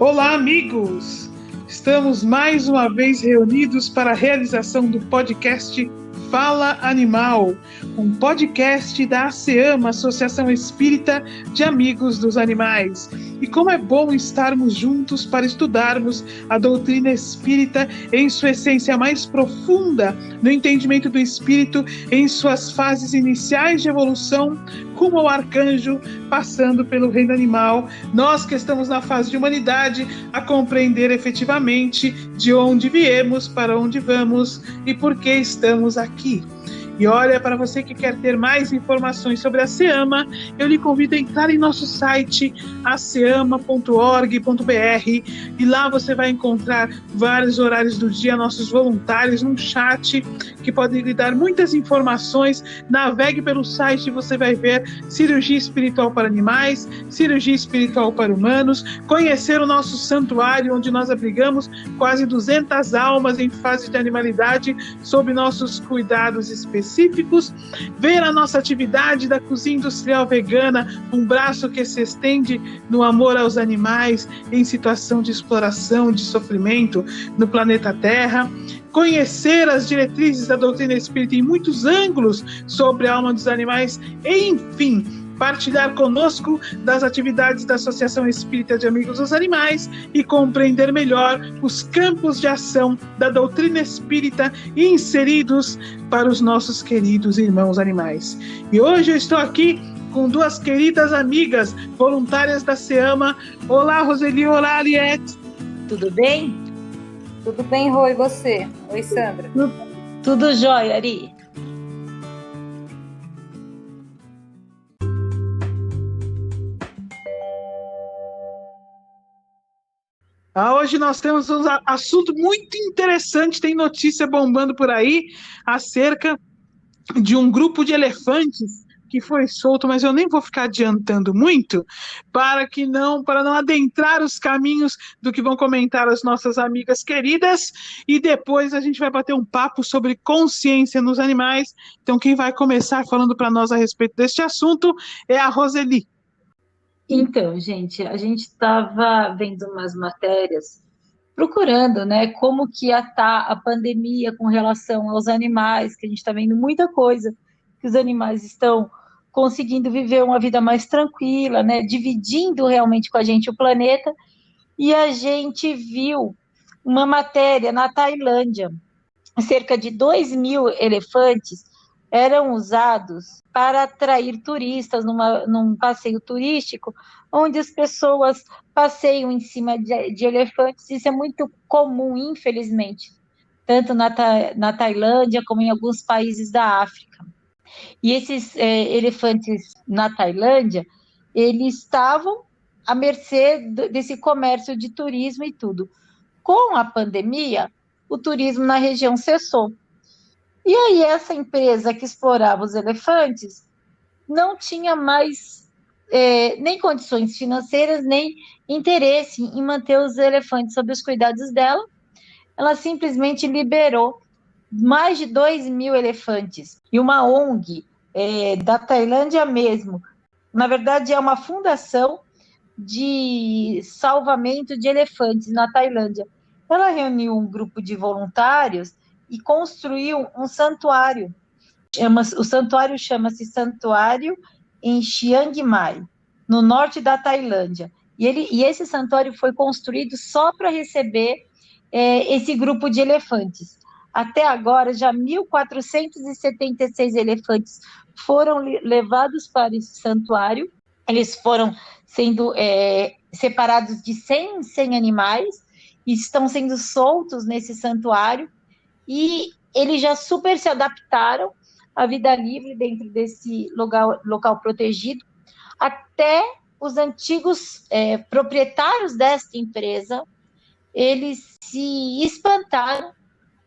Olá, amigos! Estamos mais uma vez reunidos para a realização do podcast Fala Animal, um podcast da ASEAMA, Associação Espírita de Amigos dos Animais. E como é bom estarmos juntos para estudarmos a doutrina espírita em sua essência mais profunda, no entendimento do espírito em suas fases iniciais de evolução, rumo ao arcanjo, passando pelo reino animal, nós que estamos na fase de humanidade, a compreender efetivamente de onde viemos, para onde vamos e por que estamos aqui. E olha, para você que quer ter mais informações sobre a ASEAMA, eu lhe convido a entrar em nosso site aseama.org.br e lá você vai encontrar vários horários do dia, nossos voluntários, num chat que podem lhe dar muitas informações. Navegue pelo site e você vai ver cirurgia espiritual para animais, cirurgia espiritual para humanos, conhecer o nosso santuário, onde nós abrigamos quase 200 almas em fase de animalidade sob nossos cuidados específicos, ver a nossa atividade da cozinha industrial vegana, um braço que se estende no amor aos animais em situação de exploração, de sofrimento no planeta Terra, conhecer as diretrizes da doutrina espírita em muitos ângulos sobre a alma dos animais, e, enfim, partilhar conosco das atividades da Associação Espírita de Amigos dos Animais e compreender melhor os campos de ação da doutrina espírita inseridos para os nossos queridos irmãos animais. E hoje eu estou aqui com duas queridas amigas voluntárias da ASEAMA. Olá, Roseli. Olá, Ariete. Tudo bem? Tudo bem, Rô, e você? Oi, Sandra. Tudo jóia, Ari. Hoje nós temos um assunto muito interessante, tem notícia bombando por aí acerca de um grupo de elefantes que foi solto, mas eu nem vou ficar adiantando muito para não adentrar os caminhos do que vão comentar as nossas amigas queridas, e depois a gente vai bater um papo sobre consciência nos animais. Então quem vai começar falando para nós a respeito deste assunto é a Roseli. Então, gente, a gente estava vendo umas matérias, procurando, né, como que ia estar a pandemia com relação aos animais, que a gente está vendo muita coisa, que os animais estão conseguindo viver uma vida mais tranquila, né, dividindo realmente com a gente o planeta, e a gente viu uma matéria na Tailândia, cerca de 2.000 elefantes eram usados para atrair turistas num passeio turístico, onde as pessoas passeiam em cima de elefantes. Isso é muito comum, infelizmente, tanto na Tailândia como em alguns países da África. E esses elefantes na Tailândia, eles estavam à mercê desse comércio de turismo e tudo. Com a pandemia, o turismo na região cessou. E aí essa empresa que explorava os elefantes não tinha mais nem condições financeiras, nem interesse em manter os elefantes sob os cuidados dela. Ela simplesmente liberou mais de 2.000 elefantes. E uma ONG da Tailândia mesmo, na verdade é uma fundação de salvamento de elefantes na Tailândia. Ela reuniu um grupo de voluntários e construiu um santuário. O santuário chama-se Santuário em Chiang Mai, no norte da Tailândia. E esse santuário foi construído só para receber esse grupo de elefantes. Até agora, já 1.476 elefantes foram levados para esse santuário. Eles foram sendo separados de 100 em 100 animais e estão sendo soltos nesse santuário. E eles já super se adaptaram à vida livre dentro desse local protegido. Até os antigos proprietários desta empresa, eles se espantaram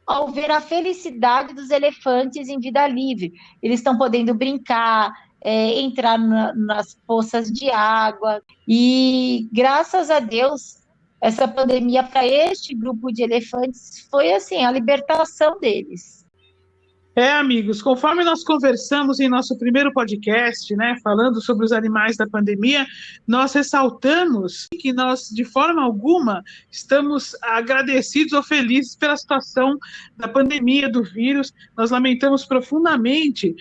ao ver a felicidade dos elefantes em vida livre. Eles estão podendo brincar, entrar nas poças de água. E, graças a Deus, essa pandemia para este grupo de elefantes foi assim, a libertação deles. Amigos, conforme nós conversamos em nosso primeiro podcast, né, falando sobre os animais da pandemia, nós ressaltamos que nós, de forma alguma, estamos agradecidos ou felizes pela situação da pandemia, do vírus. Nós lamentamos profundamente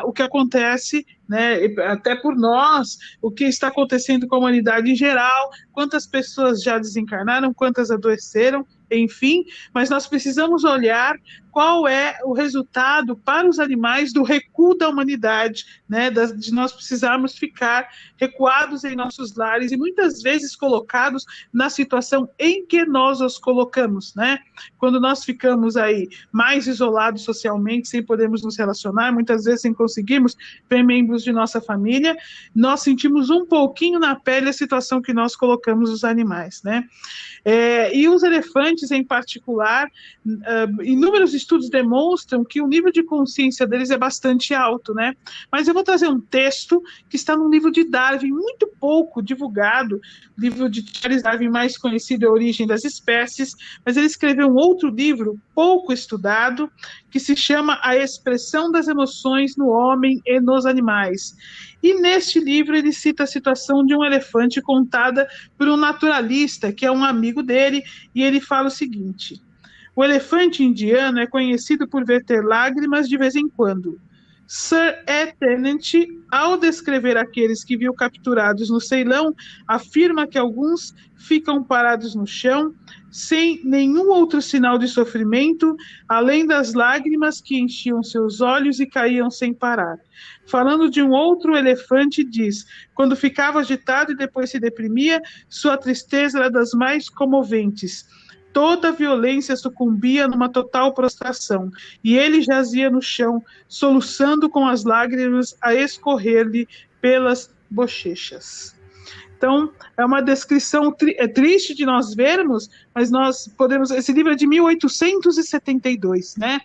o que acontece, né, até por nós, o que está acontecendo com a humanidade em geral, quantas pessoas já desencarnaram, quantas adoeceram, enfim, mas nós precisamos olhar qual é o resultado para os animais do recuo da humanidade, né, de nós precisarmos ficar recuados em nossos lares e muitas vezes colocados na situação em que nós os colocamos, né? Quando nós ficamos aí mais isolados socialmente, sem podermos nos relacionar, muitas vezes sem conseguirmos ver membros de nossa família, nós sentimos um pouquinho na pele a situação que nós colocamos os animais, né? E os elefantes, em particular, inúmeros estudos demonstram que o nível de consciência deles é bastante alto, né? Mas eu vou trazer um texto que está no livro de Darwin, muito pouco divulgado, o livro de Charles Darwin mais conhecido é A Origem das Espécies, mas ele escreveu um outro livro, pouco estudado, que se chama A Expressão das Emoções no Homem e nos Animais. E neste livro ele cita a situação de um elefante contada por um naturalista, que é um amigo dele, e ele fala o seguinte: o elefante indiano é conhecido por verter lágrimas de vez em quando. Sir E. Tennant, ao descrever aqueles que viu capturados no Ceilão, afirma que alguns ficam parados no chão, sem nenhum outro sinal de sofrimento, além das lágrimas que enchiam seus olhos e caíam sem parar. Falando de um outro elefante, diz: quando ficava agitado e depois se deprimia, sua tristeza era das mais comoventes. Toda a violência sucumbia numa total prostração, e ele jazia no chão, soluçando com as lágrimas a escorrer-lhe pelas bochechas. Então, é uma descrição triste de nós vermos, mas nós podemos... Esse livro é de 1872, né?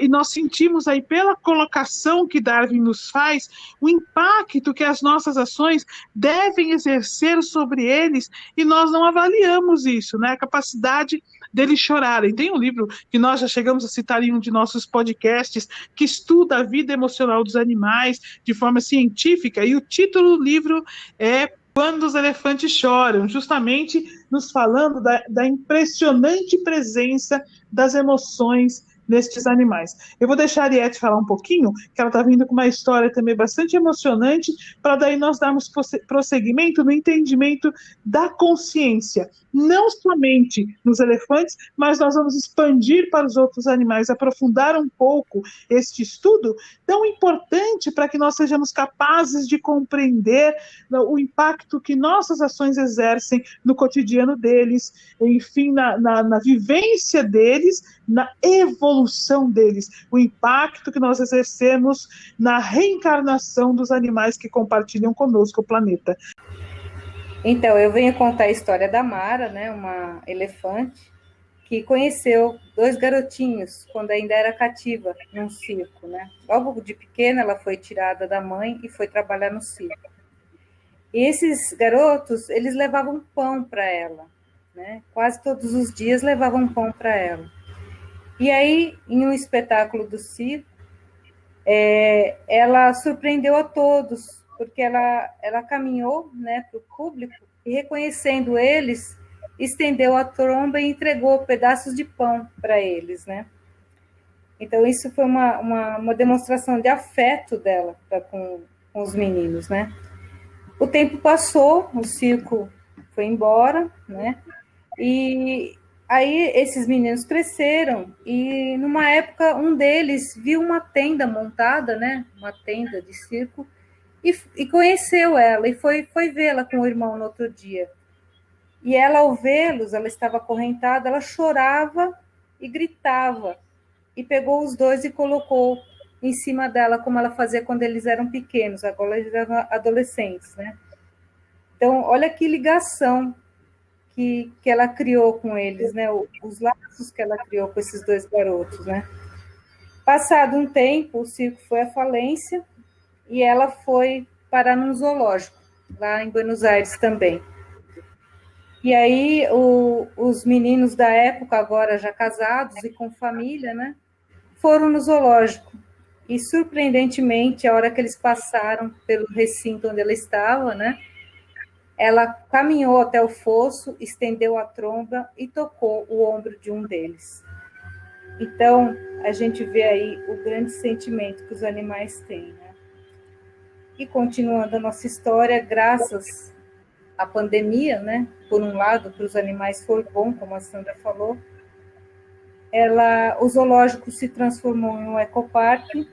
E nós sentimos aí, pela colocação que Darwin nos faz, o impacto que as nossas ações devem exercer sobre eles, e nós não avaliamos isso, né? A capacidade deles chorarem. Tem um livro que nós já chegamos a citar em um de nossos podcasts, que estuda a vida emocional dos animais de forma científica, e o título do livro é Quando os Elefantes Choram, justamente nos falando da impressionante presença das emoções nestes animais. Eu vou deixar a Ariete falar um pouquinho, que ela está vindo com uma história também bastante emocionante, para daí nós darmos prosseguimento no entendimento da consciência, não somente nos elefantes, mas nós vamos expandir para os outros animais, aprofundar um pouco este estudo tão importante para que nós sejamos capazes de compreender o impacto que nossas ações exercem no cotidiano deles, enfim, na vivência deles, na evolução deles, o impacto que nós exercemos na reencarnação dos animais que compartilham conosco o planeta. Então, eu venho contar a história da Mara, né, uma elefante, que conheceu 2 garotinhos quando ainda era cativa num circo, né? Logo de pequena, ela foi tirada da mãe e foi trabalhar no circo. E esses garotos, eles levavam pão para ela, né? Quase todos os dias levavam pão para ela. E aí, em um espetáculo do circo, ela surpreendeu a todos, porque ela caminhou, né, para o público e, reconhecendo eles, estendeu a tromba e entregou pedaços de pão para eles, né? Então, isso foi uma demonstração de afeto dela com os meninos, né? O tempo passou, o circo foi embora, né? E aí esses meninos cresceram e, numa época, um deles viu uma tenda montada, né? Uma tenda de circo, e conheceu ela e foi vê-la com o irmão no outro dia. E ela, ao vê-los, ela estava acorrentada, ela chorava e gritava, e pegou os 2 e colocou em cima dela, como ela fazia quando eles eram pequenos, agora eles eram adolescentes, né? Então, olha que ligação que ela criou com eles, né? Os laços que ela criou com esses 2 garotos, né? Passado um tempo, o circo foi à falência e ela foi parar num zoológico, lá em Buenos Aires também. E aí, os meninos da época, agora já casados e com família, né? foram no zoológico. E, surpreendentemente, a hora que eles passaram pelo recinto onde ela estava, né, ela caminhou até o fosso, estendeu a tromba e tocou o ombro de um deles. Então, a gente vê aí o grande sentimento que os animais têm, né? E continuando a nossa história, graças à pandemia, né, por um lado, para os animais foi bom, como a Sandra falou, o zoológico se transformou em um ecoparque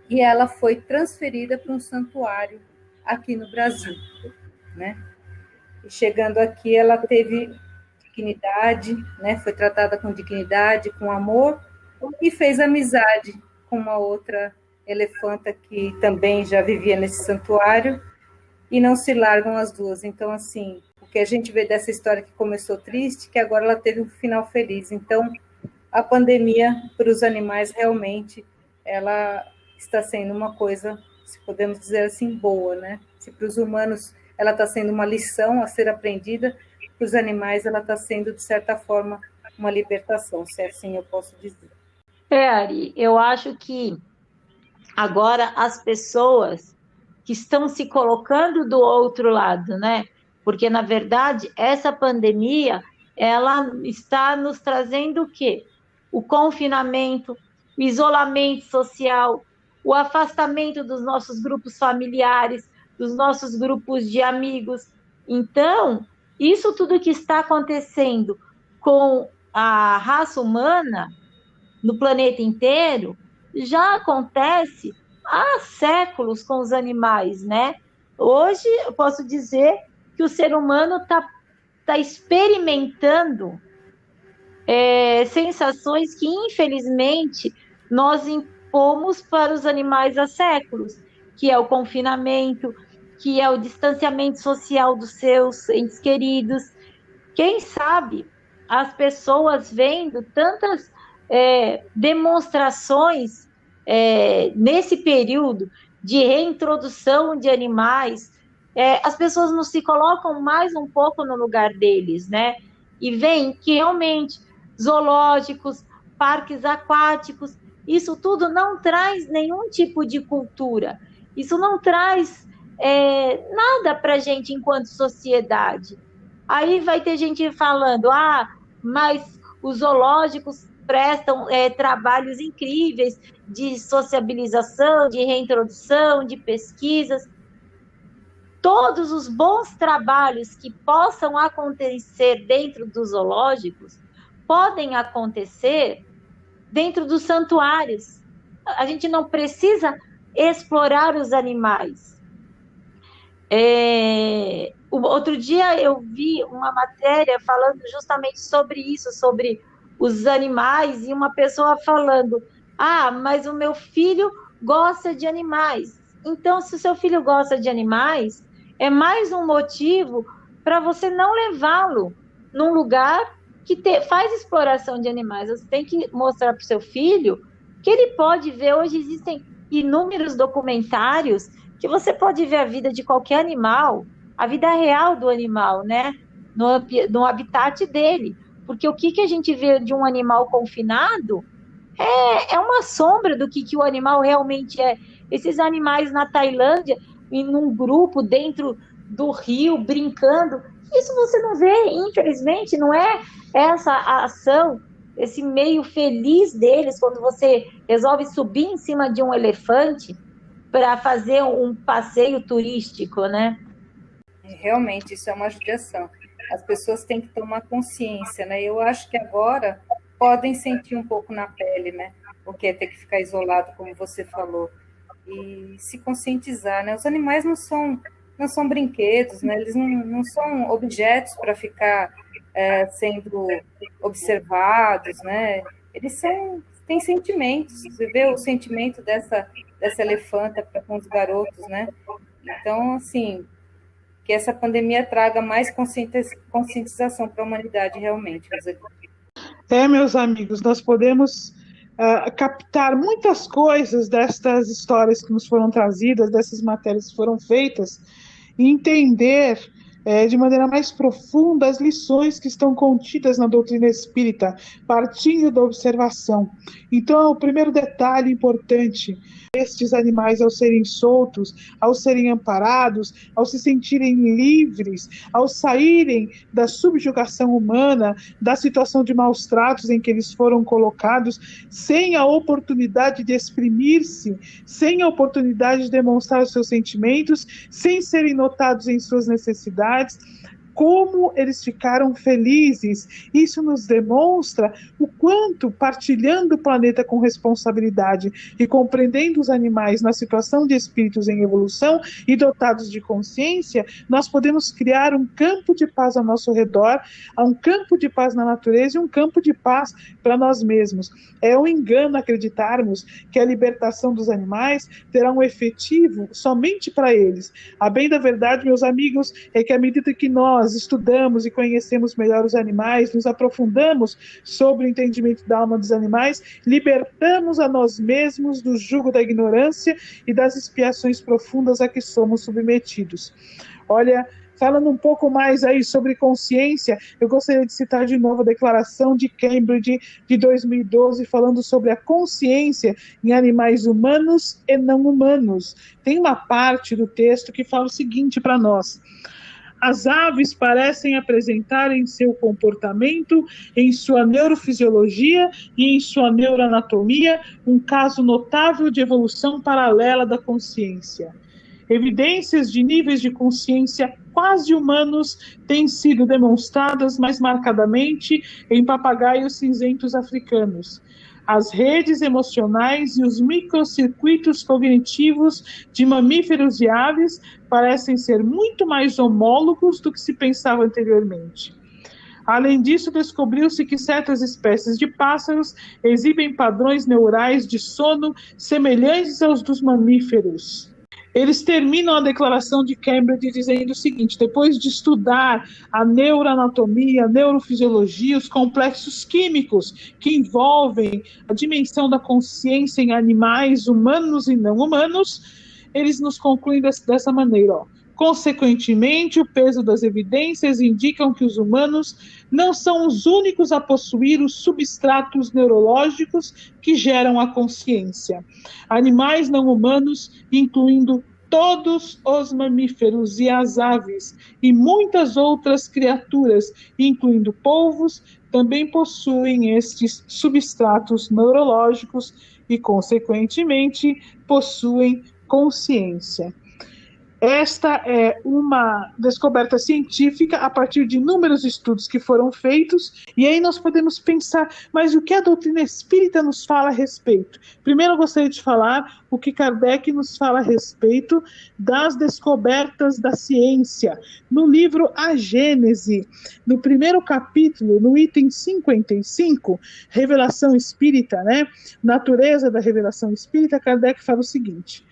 e ela foi transferida para um santuário aqui no Brasil, né? E chegando aqui, ela teve dignidade, né? Foi tratada com dignidade, com amor, e fez amizade com uma outra elefanta que também já vivia nesse santuário, e não se largam as duas. Então, assim, o que a gente vê dessa história que começou triste, que agora ela teve um final feliz. Então, a pandemia para os animais realmente ela está sendo uma coisa, se podemos dizer assim, boa, né? Se para os humanos ela está sendo uma lição a ser aprendida, para os animais ela está sendo, de certa forma, uma libertação, se assim eu posso dizer. Ari, eu acho que agora as pessoas que estão se colocando do outro lado, né? Porque, na verdade, essa pandemia, ela está nos trazendo o quê? O confinamento, o isolamento social, o afastamento dos nossos grupos familiares, dos nossos grupos de amigos. Então, isso tudo que está acontecendo com a raça humana no planeta inteiro já acontece há séculos com os animais, né? Hoje, eu posso dizer que o ser humano tá experimentando sensações que, infelizmente, nós impomos para os animais há séculos, que é o confinamento, que é o distanciamento social dos seus entes queridos. Quem sabe as pessoas vendo tantas demonstrações nesse período de reintrodução de animais, as pessoas não se colocam mais um pouco no lugar deles, né? E veem que realmente zoológicos, parques aquáticos, isso tudo não traz nenhum tipo de cultura, isso não traz nada para a gente enquanto sociedade. Aí vai ter gente falando, mas os zoológicos prestam trabalhos incríveis de sociabilização, de reintrodução, de pesquisas. Todos os bons trabalhos que possam acontecer dentro dos zoológicos podem acontecer dentro dos santuários. A gente não precisa explorar os animais. Outro dia eu vi uma matéria falando justamente sobre isso, sobre os animais, e uma pessoa falando, mas o meu filho gosta de animais. Então, se o seu filho gosta de animais, é mais um motivo para você não levá-lo num lugar que faz exploração de animais. Você tem que mostrar para o seu filho que ele pode ver. Hoje existem inúmeros documentários que você pode ver a vida de qualquer animal, a vida real do animal, né? No habitat dele. Porque o que a gente vê de um animal confinado é uma sombra do que o animal realmente é. Esses animais na Tailândia, em um grupo dentro do rio, brincando, isso você não vê, infelizmente, não é essa a ação, esse meio feliz deles, quando você resolve subir em cima de um elefante para fazer um passeio turístico, né? Realmente, isso é uma judiação. As pessoas têm que tomar consciência, né? Eu acho que agora podem sentir um pouco na pele, né? O que é ter que ficar isolado, como você falou, e se conscientizar, né? Os animais não são brinquedos, né? Eles não são objetos para ficar sendo observados, né? Eles têm sentimentos. Você vê o sentimento dessa elefanta para com os garotos, né? Então, assim, que essa pandemia traga mais conscientização para a humanidade, realmente. Meus amigos, nós podemos captar muitas coisas destas histórias que nos foram trazidas, dessas matérias que foram feitas, e entender de maneira mais profunda as lições que estão contidas na doutrina espírita, partindo da observação. Então, o primeiro detalhe importante: estes animais, ao serem soltos, ao serem amparados, ao se sentirem livres, ao saírem da subjugação humana, da situação de maus tratos em que eles foram colocados, sem a oportunidade de exprimir-se, sem a oportunidade de demonstrar os seus sentimentos, sem serem notados em suas necessidades, como eles ficaram felizes. Isso nos demonstra o quanto, partilhando o planeta com responsabilidade e compreendendo os animais na situação de espíritos em evolução e dotados de consciência, nós podemos criar um campo de paz ao nosso redor, um campo de paz na natureza e um campo de paz para nós mesmos. É um engano acreditarmos que a libertação dos animais terá um efetivo somente para eles. A bem da verdade, meus amigos, é que à medida que nós estudamos e conhecemos melhor os animais, nos aprofundamos sobre o entendimento da alma dos animais, libertamos a nós mesmos do jugo da ignorância e das expiações profundas a que somos submetidos. Olha, falando um pouco mais aí sobre consciência, eu gostaria de citar de novo a declaração de Cambridge de 2012, falando sobre a consciência em animais humanos e não humanos. Tem uma parte do texto que fala o seguinte para nós: as aves parecem apresentar em seu comportamento, em sua neurofisiologia e em sua neuroanatomia, um caso notável de evolução paralela da consciência. Evidências de níveis de consciência quase humanos têm sido demonstradas mais marcadamente em papagaios cinzentos africanos. As redes emocionais e os microcircuitos cognitivos de mamíferos e aves parecem ser muito mais homólogos do que se pensava anteriormente. Além disso, descobriu-se que certas espécies de pássaros exibem padrões neurais de sono semelhantes aos dos mamíferos. Eles terminam a declaração de Cambridge dizendo o seguinte: depois de estudar a neuroanatomia, a neurofisiologia, os complexos químicos que envolvem a dimensão da consciência em animais humanos e não humanos, eles nos concluem dessa maneira, ó. Consequentemente, o peso das evidências indicam que os humanos não são os únicos a possuir os substratos neurológicos que geram a consciência. Animais não humanos, incluindo todos os mamíferos e as aves, e muitas outras criaturas, incluindo polvos, também possuem estes substratos neurológicos e, consequentemente, possuem consciência. Esta é uma descoberta científica a partir de inúmeros estudos que foram feitos, e aí nós podemos pensar, mas o que a doutrina espírita nos fala a respeito? Primeiro eu gostaria de falar o que Kardec nos fala a respeito das descobertas da ciência. No livro A Gênese, no primeiro capítulo, no item 55, Revelação Espírita, né? Natureza da Revelação Espírita, Kardec fala o seguinte: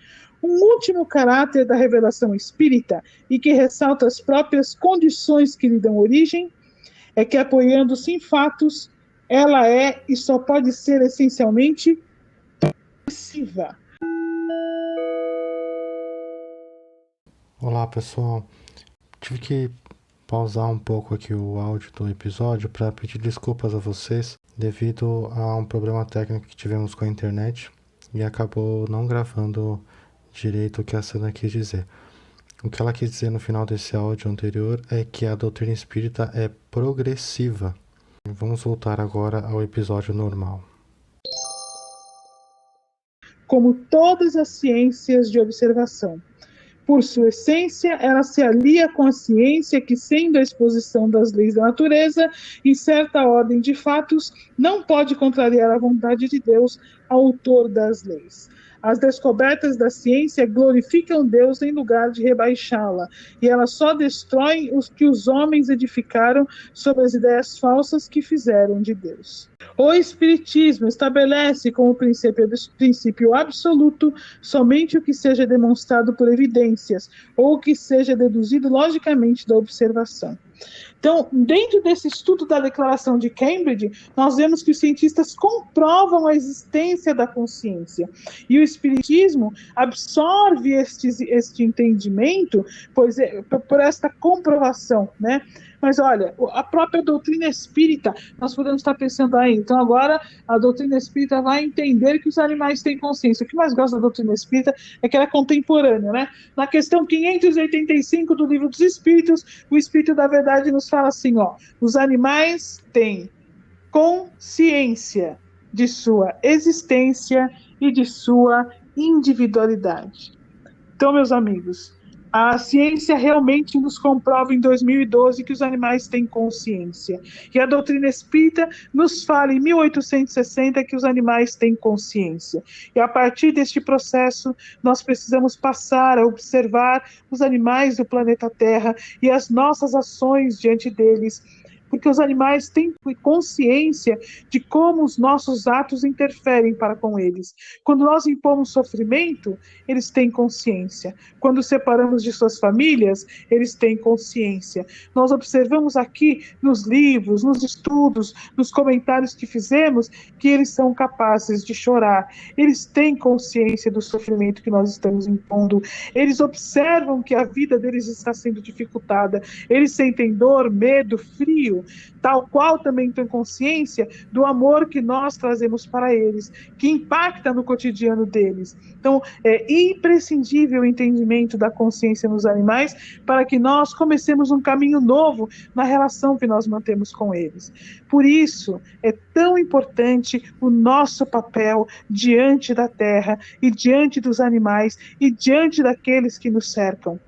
um último caráter da revelação espírita, e que ressalta as próprias condições que lhe dão origem, é que, apoiando-se em fatos, ela é e só pode ser essencialmente progressiva. Olá, pessoal. Tive que pausar um pouco aqui o áudio do episódio para pedir desculpas a vocês devido a um problema técnico que tivemos com a internet e acabou não gravando direito o que a Sandra quis dizer. O que ela quis dizer no final desse áudio anterior é que a doutrina espírita é progressiva. Vamos voltar agora ao episódio normal. Como todas as ciências de observação, por sua essência, ela se alia com a ciência que, sendo a exposição das leis da natureza, em certa ordem de fatos, não pode contrariar a vontade de Deus, autor das leis. As descobertas da ciência glorificam Deus em lugar de rebaixá-la, e elas só destroem os que os homens edificaram sobre as ideias falsas que fizeram de Deus. O Espiritismo estabelece como princípio absoluto somente o que seja demonstrado por evidências, ou o que seja deduzido logicamente da observação. Então, dentro desse estudo da Declaração de Cambridge, nós vemos que os cientistas comprovam a existência da consciência. E o Espiritismo absorve este entendimento por esta comprovação, né? Mas olha, a própria doutrina espírita, nós podemos estar pensando aí, então agora a doutrina espírita vai entender que os animais têm consciência. O que mais gosto da doutrina espírita é que ela é contemporânea, né? Na questão 585 do Livro dos Espíritos, o Espírito da Verdade nos fala assim, ó, os animais têm consciência de sua existência e de sua individualidade. Então, meus amigos, a ciência realmente nos comprova em 2012 que os animais têm consciência. E a doutrina espírita nos fala em 1860 que os animais têm consciência. E a partir deste processo, nós precisamos passar a observar os animais do planeta Terra e as nossas ações diante deles, porque os animais têm consciência de como os nossos atos interferem para com eles. Quando nós impomos sofrimento, eles têm consciência. Quando separamos de suas famílias, eles têm consciência. Nós observamos aqui nos livros, nos estudos, nos comentários que fizemos, que eles são capazes de chorar. Eles têm consciência do sofrimento que nós estamos impondo. Eles observam que a vida deles está sendo dificultada. Eles sentem dor, medo, frio, tal qual também têm consciência do amor que nós trazemos para eles, que impacta no cotidiano deles. Então, é imprescindível o entendimento da consciência nos animais para que nós comecemos um caminho novo na relação que nós mantemos com eles. Por isso, é tão importante o nosso papel diante da terra e diante dos animais e diante daqueles que nos cercam.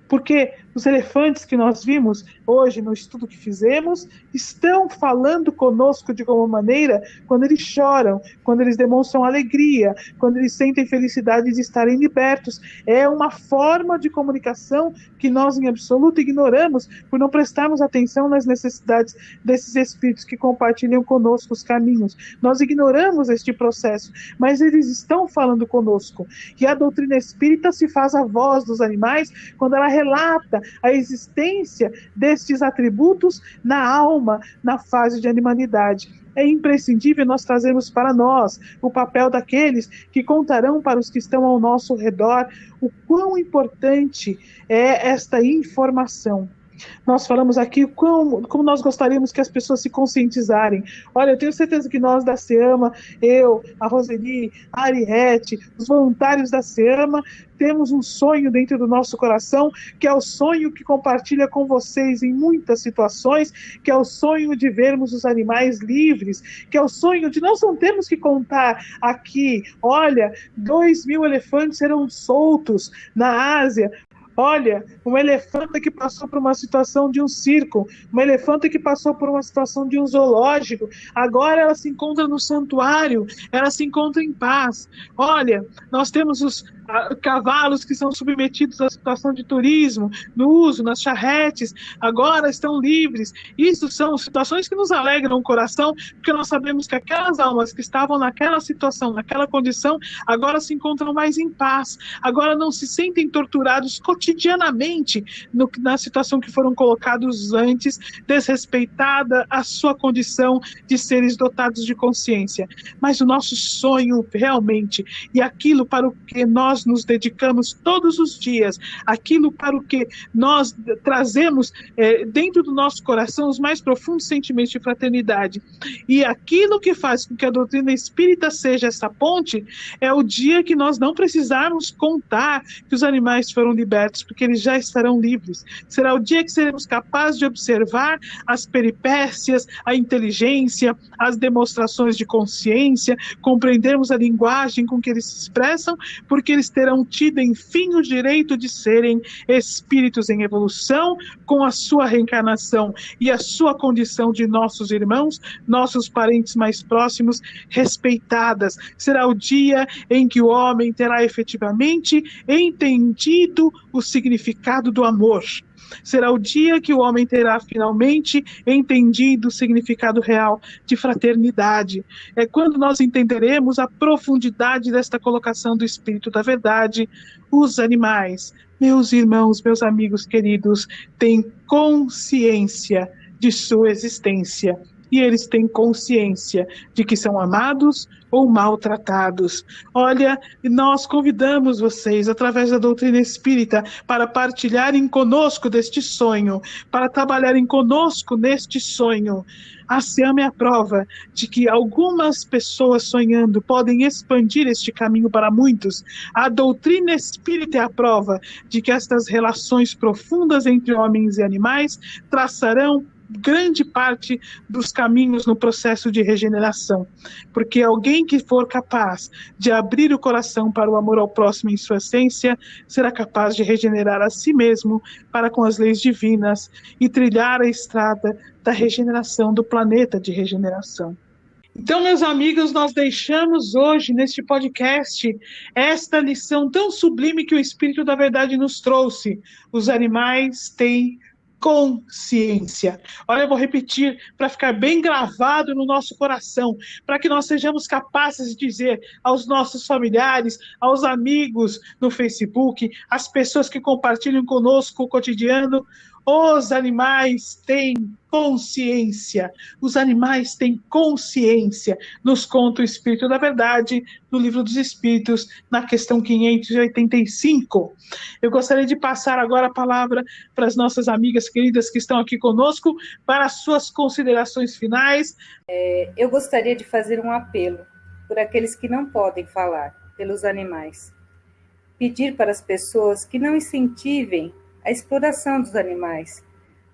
Porque os elefantes que nós vimos hoje no estudo que fizemos estão falando conosco de alguma maneira quando eles choram, quando eles demonstram alegria, quando eles sentem felicidade de estarem libertos. É uma forma de comunicação que nós em absoluto ignoramos por não prestarmos atenção nas necessidades desses espíritos que compartilham conosco os caminhos. Nós ignoramos este processo, mas eles estão falando conosco. E a doutrina espírita se faz a voz dos animais quando ela relata a existência destes atributos na alma, na fase de animalidade. É imprescindível nós trazermos para nós o papel daqueles que contarão para os que estão ao nosso redor o quão importante é esta informação. Nós falamos aqui como nós gostaríamos que as pessoas se conscientizarem. Olha, eu tenho certeza que nós da SEAMA, eu, a Roseli, a Ariete, os voluntários da SEAMA, temos um sonho dentro do nosso coração, que é o sonho que compartilha com vocês em muitas situações, que é o sonho de vermos os animais livres, que é o sonho de nós não termos que contar aqui, olha, 2.000 elefantes serão soltos na Ásia. Olha, uma elefanta que passou por uma situação de um circo, uma elefanta que passou por uma situação de um zoológico, agora ela se encontra no santuário, ela se encontra em paz. Olha, nós temos os cavalos que são submetidos à situação de turismo, no uso, nas charretes, agora estão livres. Isso são situações que nos alegram o coração, porque nós sabemos que aquelas almas que estavam naquela situação, naquela condição, agora se encontram mais em paz, agora não se sentem torturados cotidianamente na situação que foram colocados antes, desrespeitada a sua condição de seres dotados de consciência. Mas o nosso sonho realmente, e aquilo para o que nós nos dedicamos todos os dias, aquilo para o que nós trazemos dentro do nosso coração os mais profundos sentimentos de fraternidade, e aquilo que faz com que a doutrina espírita seja essa ponte, é o dia que nós não precisarmos contar que os animais foram libertos, porque eles já estarão livres. Será o dia que seremos capazes de observar as peripécias, a inteligência, as demonstrações de consciência, compreendermos a linguagem com que eles se expressam, porque eles terão tido, enfim, o direito de serem espíritos em evolução, com a sua reencarnação e a sua condição de nossos irmãos, nossos parentes mais próximos, respeitadas. Será o dia em que o homem terá efetivamente entendido o o significado do amor. Será o dia que o homem terá finalmente entendido o significado real de fraternidade. É quando nós entenderemos a profundidade desta colocação do Espírito da Verdade. Os animais, meus irmãos, meus amigos queridos, têm consciência de sua existência. E eles têm consciência de que são amados ou maltratados. Olha, nós convidamos vocês, através da doutrina espírita, para partilharem conosco deste sonho, para trabalharem conosco neste sonho. A SEAM é a prova de que algumas pessoas sonhando podem expandir este caminho para muitos. A doutrina espírita é a prova de que estas relações profundas entre homens e animais traçarão grande parte dos caminhos no processo de regeneração, porque alguém que for capaz de abrir o coração para o amor ao próximo em sua essência, será capaz de regenerar a si mesmo para com as leis divinas e trilhar a estrada da regeneração, do planeta de regeneração. Então, meus amigos, nós deixamos hoje, neste podcast, esta lição tão sublime que o Espírito da Verdade nos trouxe. Os animais têm consciência. Olha, eu vou repetir para ficar bem gravado no nosso coração, para que nós sejamos capazes de dizer aos nossos familiares, aos amigos no Facebook, às pessoas que compartilham conosco o cotidiano: os animais têm consciência. Os animais têm consciência. Nos conta o Espírito da Verdade, no Livro dos Espíritos, na questão 585. Eu gostaria de passar agora a palavra para as nossas amigas queridas que estão aqui conosco, para as suas considerações finais. Eu gostaria de fazer um apelo por aqueles que não podem falar, pelos animais. Pedir para as pessoas que não incentivem a exploração dos animais,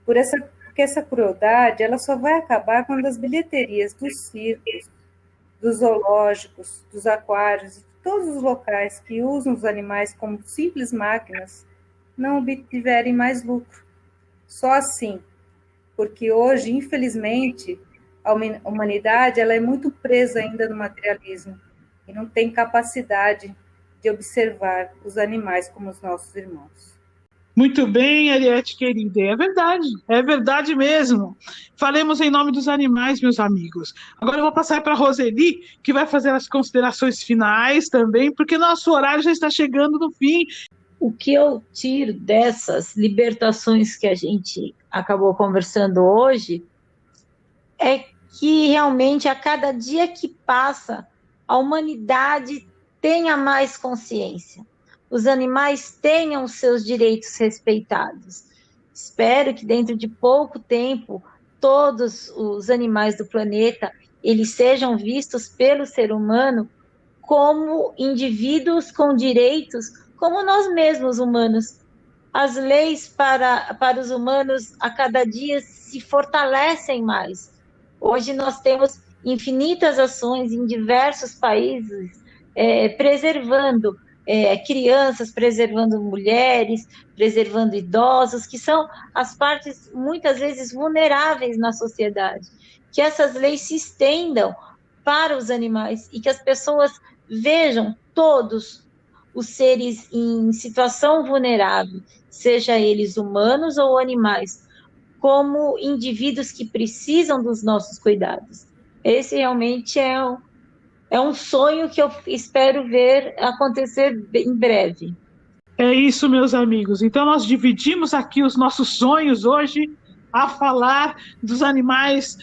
porque essa crueldade ela só vai acabar quando as bilheterias dos circos, dos zoológicos, dos aquários, de todos os locais que usam os animais como simples máquinas, não obtiverem mais lucro. Só assim, porque hoje, infelizmente, a humanidade ela é muito presa ainda no materialismo e não tem capacidade de observar os animais como os nossos irmãos. Muito bem, Ariete querida, é verdade mesmo. Falemos em nome dos animais, meus amigos. Agora eu vou passar para a Roseli, que vai fazer as considerações finais também, porque nosso horário já está chegando no fim. O que eu tiro dessas libertações que a gente acabou conversando hoje é que realmente a cada dia que passa, a humanidade tenha mais consciência. Os animais tenham os seus direitos respeitados. Espero que dentro de pouco tempo todos os animais do planeta eles sejam vistos pelo ser humano como indivíduos com direitos, como nós mesmos humanos. As leis para os humanos a cada dia se fortalecem mais. Hoje nós temos infinitas ações em diversos países preservando crianças, preservando mulheres, preservando idosos, que são as partes muitas vezes vulneráveis na sociedade. Que essas leis se estendam para os animais e que as pessoas vejam todos os seres em situação vulnerável, seja eles humanos ou animais, como indivíduos que precisam dos nossos cuidados. Esse realmente é um sonho que eu espero ver acontecer em breve. É isso, meus amigos. Então, nós dividimos aqui os nossos sonhos hoje a falar dos animais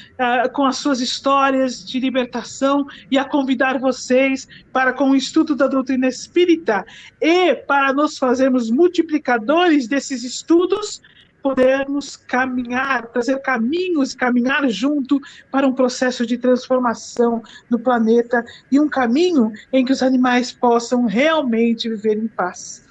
com as suas histórias de libertação e a convidar vocês para, com o estudo da doutrina espírita e para nos fazermos multiplicadores desses estudos, podermos caminhar, trazer caminhos, caminhar junto para um processo de transformação no planeta e um caminho em que os animais possam realmente viver em paz.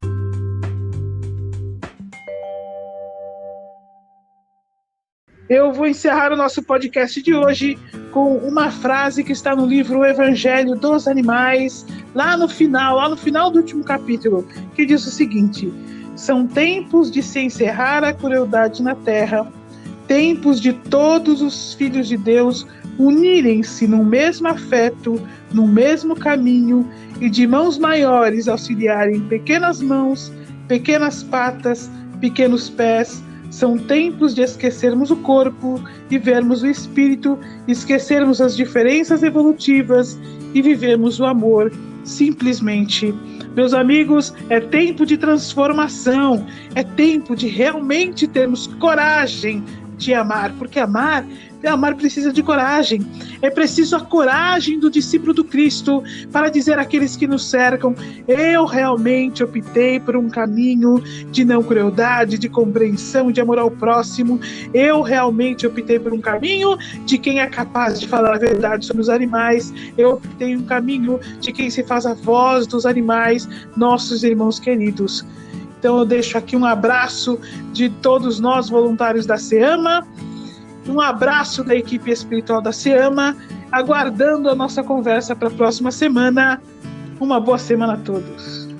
Eu vou encerrar o nosso podcast de hoje com uma frase que está no livro O Evangelho dos Animais, lá no final do último capítulo, que diz o seguinte: são tempos de se encerrar a crueldade na terra, tempos de todos os filhos de Deus unirem-se no mesmo afeto, no mesmo caminho, e de mãos maiores auxiliarem pequenas mãos pequenas patas, pequenos pés. São tempos de esquecermos o corpo e vermos o espírito, esquecermos as diferenças evolutivas e vivemos o amor simplesmente. Meus amigos, é tempo de transformação, é tempo de realmente termos coragem de amar, porque amar precisa de coragem. É preciso a coragem do discípulo do Cristo para dizer àqueles que nos cercam: eu realmente optei por um caminho de não crueldade, de compreensão, de amor ao próximo. Eu realmente optei por um caminho de quem é capaz de falar a verdade sobre os animais. Eu optei um caminho de quem se faz a voz dos animais, nossos irmãos queridos. Então eu deixo aqui um abraço de todos nós voluntários da SEAMA, um abraço da equipe espiritual da SEAMA, aguardando a nossa conversa para a próxima semana. Uma boa semana a todos.